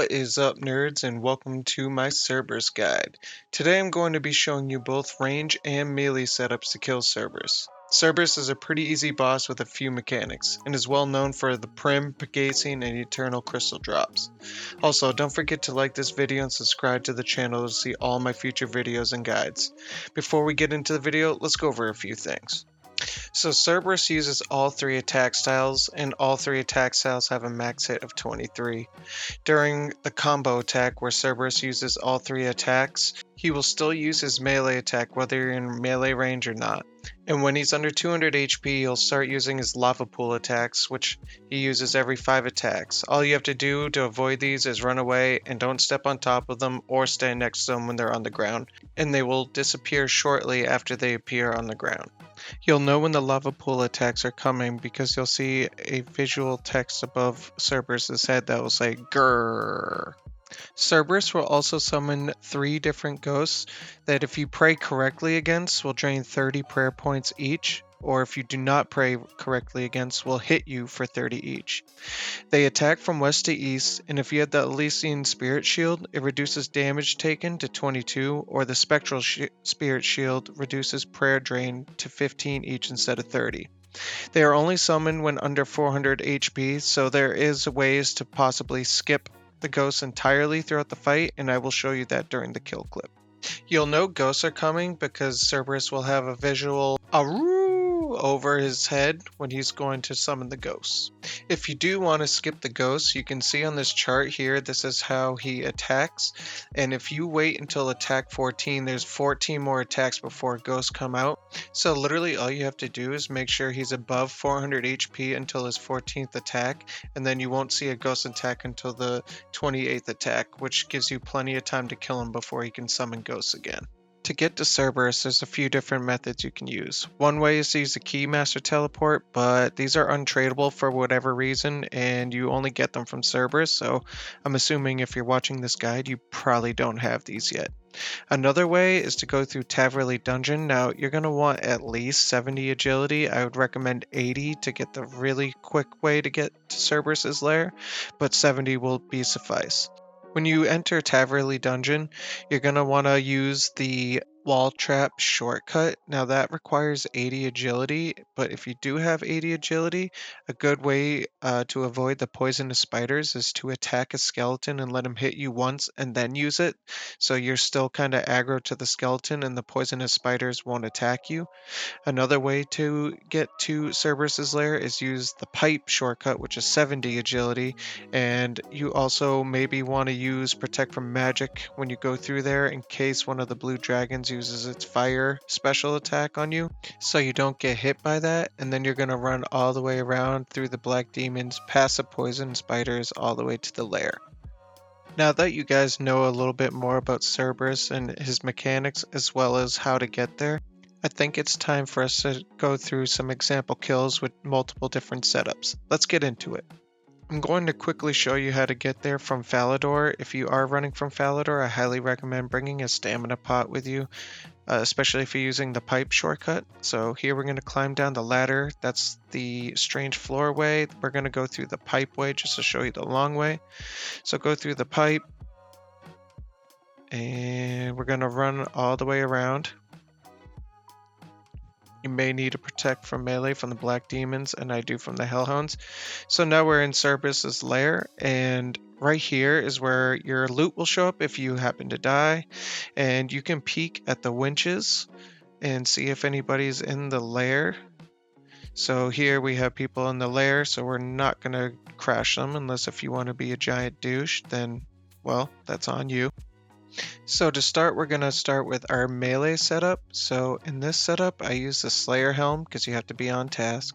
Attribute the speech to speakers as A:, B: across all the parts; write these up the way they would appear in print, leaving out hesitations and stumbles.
A: What is up, nerds, and welcome to my Cerberus guide. Today I'm going to be showing you both range and melee setups to kill Cerberus. Cerberus is a pretty easy boss with a few mechanics, and is well known for the Prim, Pagacing, and Eternal Crystal drops. Also, don't forget to like this video and subscribe to the channel to see all my future videos and guides. Before we get into the video, let's go over a few things. So Cerberus uses all three attack styles, and all three attack styles have a max hit of 23. During the combo attack where Cerberus uses all three attacks, he will still use his melee attack whether you're in melee range or not. And when he's under 200 HP, he'll start using his lava pool attacks, which he uses every 5 attacks. All you have to do to avoid these is run away and don't step on top of them or stand next to them when they're on the ground, and they will disappear shortly after they appear on the ground. You'll know when the lava pool attacks are coming because you'll see a visual text above Cerberus's head that will say grrr. Cerberus will also summon 3 different ghosts that if you pray correctly against will drain 30 prayer points each, or if you do not pray correctly against will hit you for 30 each. They attack from west to east, and if you have the Elysian Spirit Shield, it reduces damage taken to 22, or the Spectral Spirit Shield reduces prayer drain to 15 each instead of 30. They are only summoned when under 400 HP, so there is ways to possibly skip the ghosts entirely throughout the fight, and I will show you that during the kill clip. You'll know ghosts are coming because Cerberus will have a visual "Aroo" over his head when he's going to summon the ghosts. If you do want to skip the ghosts, you can see on this chart here, this is how he attacks, and if you wait until attack 14, there's 14 more attacks before ghosts come out. So literally all you have to do is make sure he's above 400 HP until his 14th attack, and then you won't see a ghost attack until the 28th attack, which gives you plenty of time to kill him before he can summon ghosts again. To get to Cerberus, there's a few different methods you can use. One way is to use the Keymaster Teleport, but these are untradeable for whatever reason, and you only get them from Cerberus, so I'm assuming if you're watching this guide, you probably don't have these yet. Another way is to go through Taverley Dungeon. Now, you're going to want at least 70 agility. I would recommend 80 to get the really quick way to get to Cerberus's lair, but 70 will be suffice. When you enter Taverley Dungeon, you're going to want to use the wall trap shortcut. Now that requires 80 agility, but if you do have 80 agility, a good way to avoid the poisonous spiders is to attack a skeleton and let him hit you once and then use it. So you're still kind of aggro to the skeleton and the poisonous spiders won't attack you. Another way to get to Cerberus's lair is use the pipe shortcut, which is 70 agility, and you also maybe want to use protect from magic when you go through there in case one of the blue dragons uses its fire special attack on you, so you don't get hit by that, and then you're going to run all the way around through the black demons, past the poison spiders, all the way to the lair. Now that you guys know a little bit more about Cerberus and his mechanics as well as how to get there, I think it's time for us to go through some example kills with multiple different setups. Let's get into it. I'm going to quickly show you how to get there from Falador. If you are running from Falador, I highly recommend bringing a stamina pot with you, especially if you're using the pipe shortcut. So here we're going to climb down the ladder. That's the strange floor way. We're going to go through the pipe way just to show you the long way. So go through the pipe, and we're going to run all the way around. You may need to protect from melee from the black demons, and I do from the hellhounds. So now we're in Cerberus's lair, and right here is where your loot will show up if you happen to die, and you can peek at the winches and see if anybody's in the lair. So here we have people in the lair, so we're not going to crash them unless if you want to be a giant douche, then well, that's on you. So to start, we're going to start with our melee setup. So in this setup, I use the Slayer Helm because you have to be on task.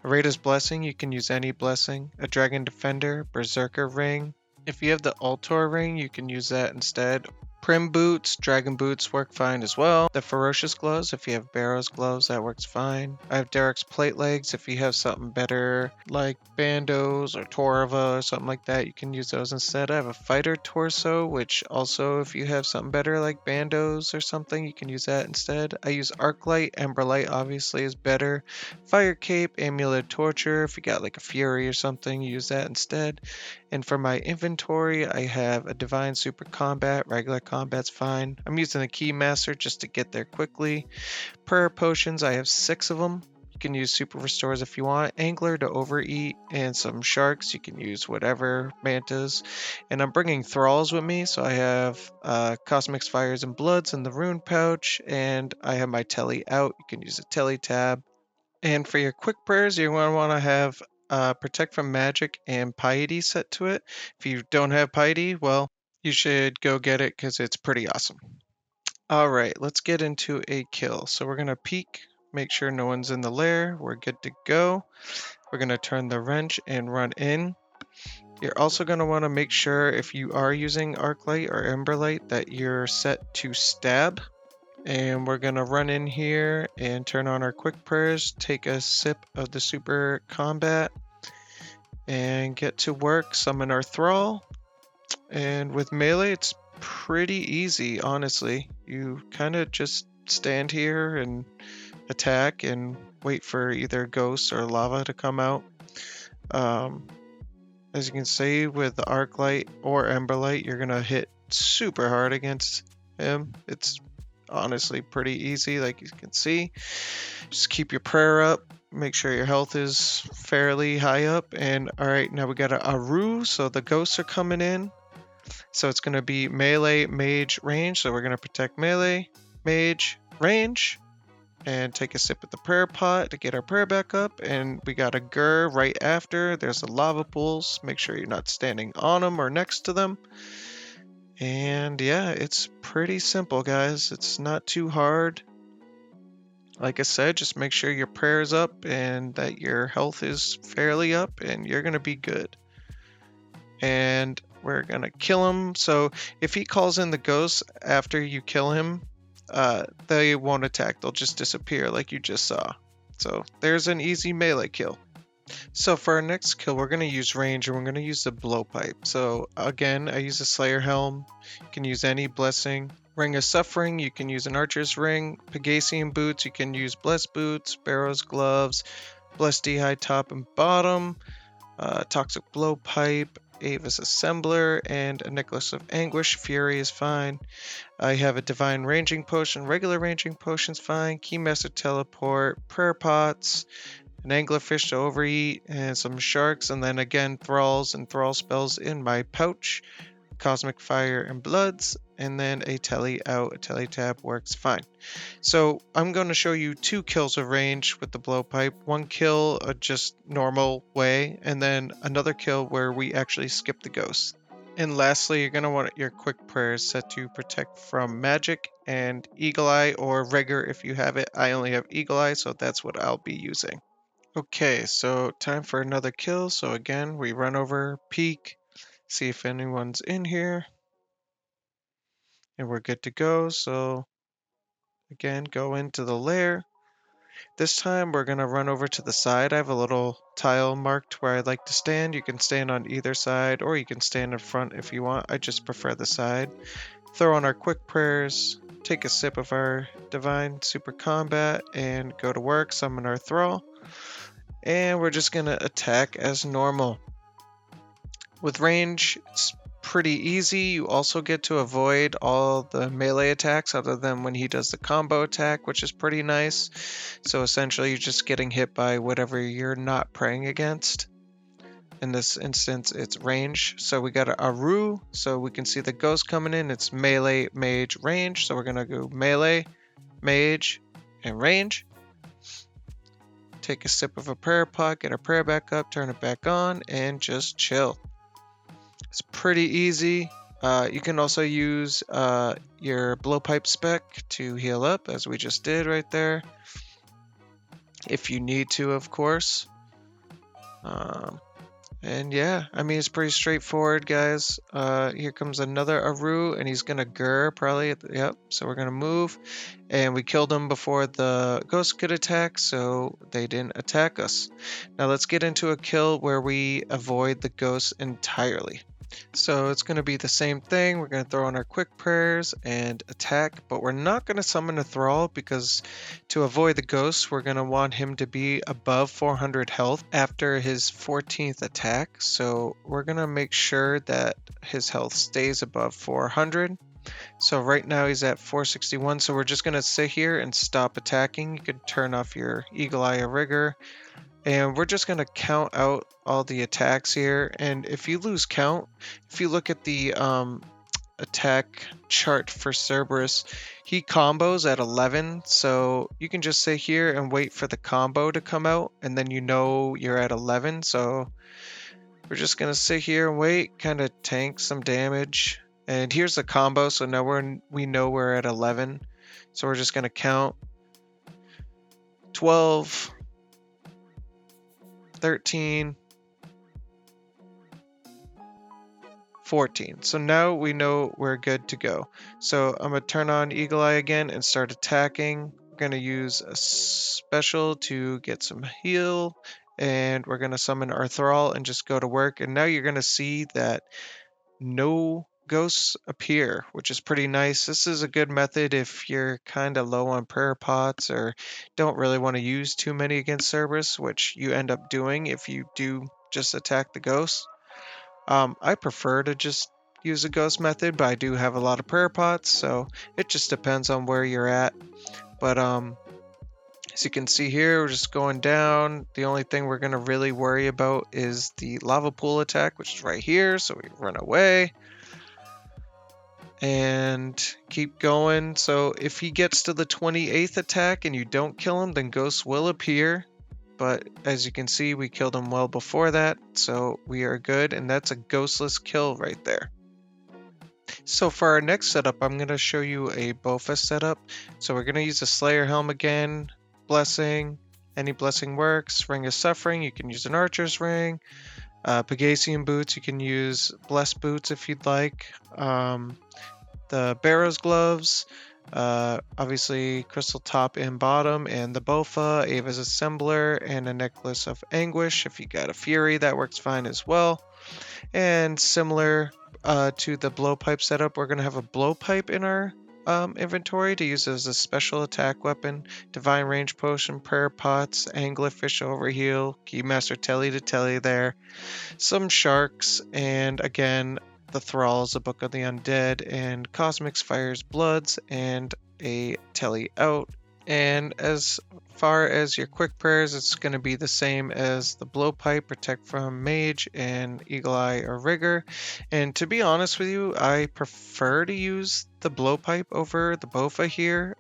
A: A Raider's Blessing, you can use any blessing. A Dragon Defender, Berserker Ring. If you have the Altor Ring, you can use that instead. Prim boots, dragon boots work fine as well. The ferocious gloves, if you have Barrow's gloves, that works fine. I have Derek's plate legs. If you have something better like Bandos or Torva or something like that, you can use those instead. I have a fighter torso, which also if you have something better like Bandos or something, you can use that instead. I use Arclight. Emberlight obviously is better. Fire cape, amulet torture. If you got like a fury or something, use that instead. And for my inventory, I have a divine super combat. Regular combat's fine. I'm using a keymaster just to get there quickly. Prayer potions, I have 6 of them. You can use super restores if you want. Angler to overeat, and some sharks. You can use whatever, mantas. And I'm bringing thralls with me, so I have cosmic fires and bloods in the rune pouch, and I have my telly out. You can use a telly tab. And for your quick prayers, you're going to want to have Protect from Magic and Piety set to it. If you don't have Piety, well, you should go get it because it's pretty awesome. All right, let's get into a kill. So we're going to peek, make sure no one's in the lair. We're good to go. We're going to turn the wrench and run in. You're also going to want to make sure if you are using Arclight or Emberlight that you're set to stab. And we're going to run in here and turn on our quick prayers, take a sip of the super combat, and get to work, summon our thrall. And with melee, it's pretty easy, honestly. You kind of just stand here and attack and wait for either ghosts or lava to come out. As you can see with the Arclight or Emberlight, you're going to hit super hard against him. It's honestly pretty easy, like you can see. Just keep your prayer up, make sure your health is fairly high up. And all right, now we got a Aru, so the ghosts are coming in, so it's going to be melee, mage, range. So we're going to protect melee, mage, range, and take a sip of the prayer pot to get our prayer back up. And we got a Gur right after. There's the lava pools, make sure you're not standing on them or next to them. And yeah, it's pretty simple, guys. It's not too hard. Like I said, just make sure your prayer's up and that your health is fairly up, and you're going to be good. And we're going to kill him. So if he calls in the ghosts after you kill him, they won't attack. They'll just disappear like you just saw. So there's an easy melee kill. So for our next kill, we're going to use range, and we're going to use the blowpipe. So again, I use a Slayer helm. You can use any blessing. Ring of Suffering, you can use an archer's ring. Pegasian boots, you can use blessed boots. Barrow's gloves, blessed high top and bottom. Toxic blowpipe, Avis assembler, and a necklace of anguish. Fury is fine. I have a divine ranging potion. Regular ranging potion's fine. Keymaster teleport, prayer pots, an anglerfish to overeat, and some sharks, and then again thralls and thrall spells in my pouch, cosmic fire and bloods, and then a telly out. A telly tab works fine. So I'm going to show you 2 kills of range with the blowpipe. 1 kill just normal way, and then another kill where we actually skip the ghosts. And lastly, you're going to want your quick prayers set to protect from magic and eagle eye, or rigor if you have it. I only have eagle eye, so that's what I'll be using. Okay, so time for another kill. So again, we run over, peek, see if anyone's in here, and we're good to go. So again, go into the lair. This time we're going to run over to the side. I have a little tile marked where I'd like to stand. You can stand on either side, or you can stand in front if you want. I just prefer the side. Throw on our quick prayers, take a sip of our divine super combat, and go to work, summon our thrall. And we're just going to attack as normal. With range, it's pretty easy. You also get to avoid all the melee attacks other than when he does the combo attack, which is pretty nice. So essentially you're just getting hit by whatever you're not praying against. In this instance, it's range. So we got a Aru, so we can see the ghost coming in. It's melee, mage, range. So we're going to go melee, mage, and range. Take a sip of a prayer pot, get our prayer back up, turn it back on, and just chill. It's pretty easy. You can also use your blowpipe spec to heal up, as we just did right there. If you need to, of course. And yeah, I mean, it's pretty straightforward, guys. Here comes another Aru, and he's gonna Gur probably. Yep, so we're gonna move. And we killed them before the ghost could attack, so they didn't attack us. Now let's get into a kill where we avoid the ghosts entirely. So it's going to be the same thing. We're going to throw in our quick prayers and attack, but we're not going to summon a thrall because to avoid the ghost, we're going to want him to be above 400 health after his 14th attack. So we're going to make sure that his health stays above 400. So right now he's at 461, so we're just going to sit here and stop attacking. You could turn off your Eagle Eye Rigor, and we're just going to count out all the attacks here. And if you lose count, if you look at the attack chart for Cerberus, he combos at 11, so you can just sit here and wait for the combo to come out, and then you know you're at 11. So we're just going to sit here and wait, kind of tank some damage. And here's the combo, so now we know we're at 11. So we're just going to count 12, 13, 14. So now we know we're good to go. So I'm going to turn on Eagle Eye again and start attacking. We're going to use a special to get some heal. And we're going to summon our thrall and just go to work. And now you're going to see that no ghosts appear, which is pretty nice. This is a good method if you're kind of low on prayer pots or don't really want to use too many against Cerberus, which you end up doing if you do just attack the ghosts. I prefer to just use a ghost method, but I do have a lot of prayer pots, so it just depends on where you're at. But as you can see here, we're just going down. The only thing we're going to really worry about is the lava pool attack, which is right here, so we run away and keep going. So if he gets to the 28th attack and you don't kill him, then ghosts will appear. But as you can see, we killed him well before that, so we are good, and that's a ghostless kill right there. So for our next setup, I'm going to show you a Bowfa setup. So we're going to use a Slayer Helm again, Blessing, any blessing works, Ring of Suffering, you can use an Archer's Ring, Pegasian Boots, you can use Blessed Boots if you'd like, the Barrow's Gloves, obviously Crystal Top and Bottom, and the Bowfa, Ava's Assembler, and a Necklace of Anguish. If you got a Fury, that works fine as well. And similar to the Blowpipe setup, we're going to have a Blowpipe in our inventory to use as a special attack weapon, Divine Range Potion, Prayer Pots, Anglerfish Overheal, Keymaster Telly to Telly there, some Sharks, and again, the Thralls, a Book of the Undead, and Cosmic Fire's Bloods, and a Telly out. And as far as your quick prayers, it's going to be the same as the Blowpipe, Protect from Mage, and Eagle Eye or Rigor. And to be honest with you, I prefer to use the Blowpipe over the Bowfa here.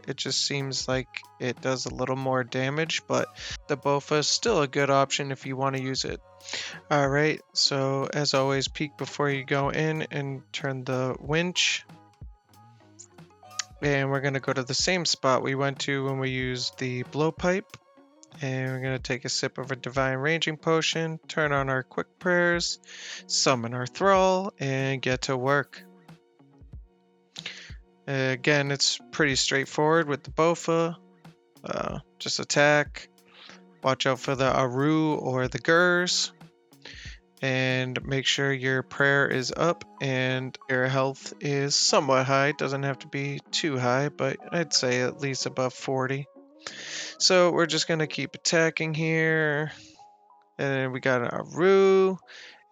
A: It just seems like it does a little more damage, but the Bowfa is still a good option if you want to use it. Alright, so as always, peek before you go in and turn the winch. And we're going to go to the same spot we went to when we used the Blowpipe. And we're going to take a sip of a Divine Ranging Potion, turn on our quick prayers, summon our Thrall, and get to work. Again, it's pretty straightforward with the Bowfa. Just attack. Watch out for the Aru or the Gurs. And make sure your prayer is up and your health is somewhat high. It doesn't have to be too high, but I'd say at least above 40. So we're just going to keep attacking here. And we got an Aru.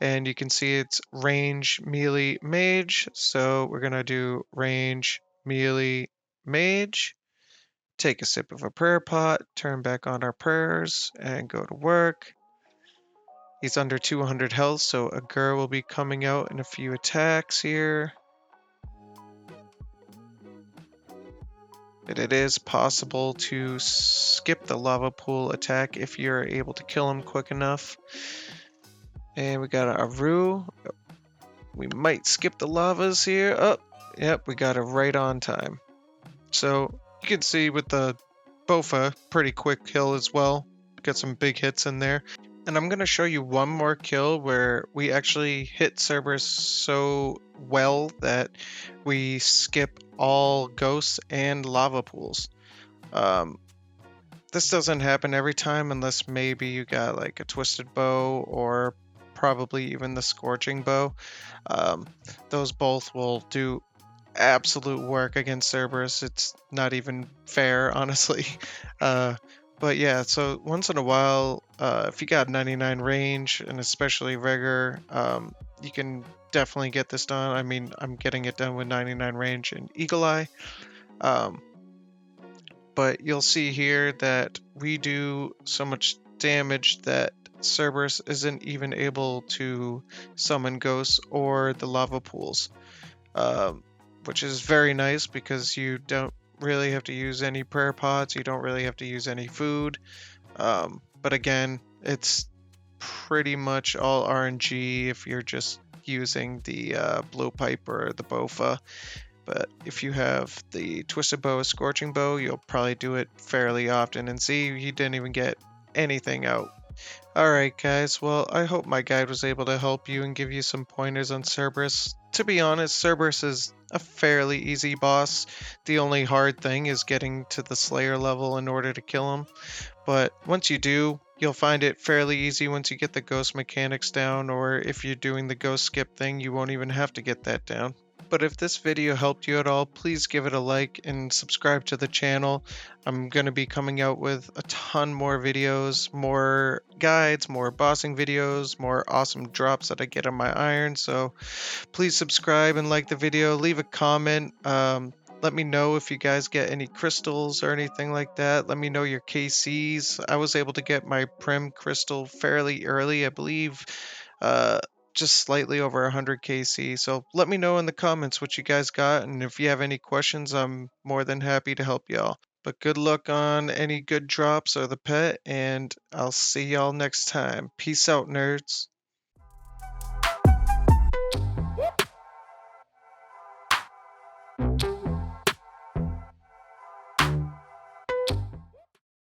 A: And you can see it's range, melee, mage. So we're going to do range, melee, mage. Take a sip of a prayer pot. Turn back on our prayers and go to work. He's under 200 health, so a Gur will be coming out in a few attacks here. But it is possible to skip the lava pool attack if you're able to kill him quick enough. And we got a Aru. We might skip the lavas here. Oh, yep, we got it right on time. So you can see with the Bowfa, pretty quick kill as well. Got some big hits in there. And I'm going to show you one more kill where we actually hit Cerberus so well that we skip all ghosts and lava pools. This doesn't happen every time unless maybe you got like a twisted bow or probably even the scorching bow. Um, those both will do absolute work against Cerberus. It's not even fair, honestly. Uh, but yeah, so once in a while, if you got 99 range and especially rigor, you can definitely get this done. I mean, I'm getting it done with 99 range and Eagle Eye. Um, but you'll see here that we do so much damage that Cerberus isn't even able to summon ghosts or the lava pools, um, which is very nice because you don't really have to use any prayer pots, you don't really have to use any food. But again, it's pretty much all RNG if you're just using the Blowpipe or the Bowfa. But if you have the Twisted Bow, Scorching Bow, you'll probably do it fairly often. And see, he didn't even get anything out. Alright guys, well I hope my guide was able to help you and give you some pointers on Cerberus. To be honest, Cerberus is a fairly easy boss. The only hard thing is getting to the Slayer level in order to kill him. But once you do, you'll find it fairly easy once you get the ghost mechanics down, or if you're doing the ghost skip thing, you won't even have to get that down. But if this video helped you at all, please give it a like and subscribe to the channel. I'm going to be coming out with a ton more videos, more guides, more bossing videos, more awesome drops that I get on my iron. So please subscribe and like the video. Leave a comment. Let me know if you guys get any crystals or anything like that. Let me know your KCs. I was able to get my Prim crystal fairly early, I believe. Just slightly over 100 KC. So let me know in the comments what you guys got, and if you have any questions, I'm more than happy to help y'all. But good luck on any good drops or the pet, and I'll see y'all next time. Peace out, nerds.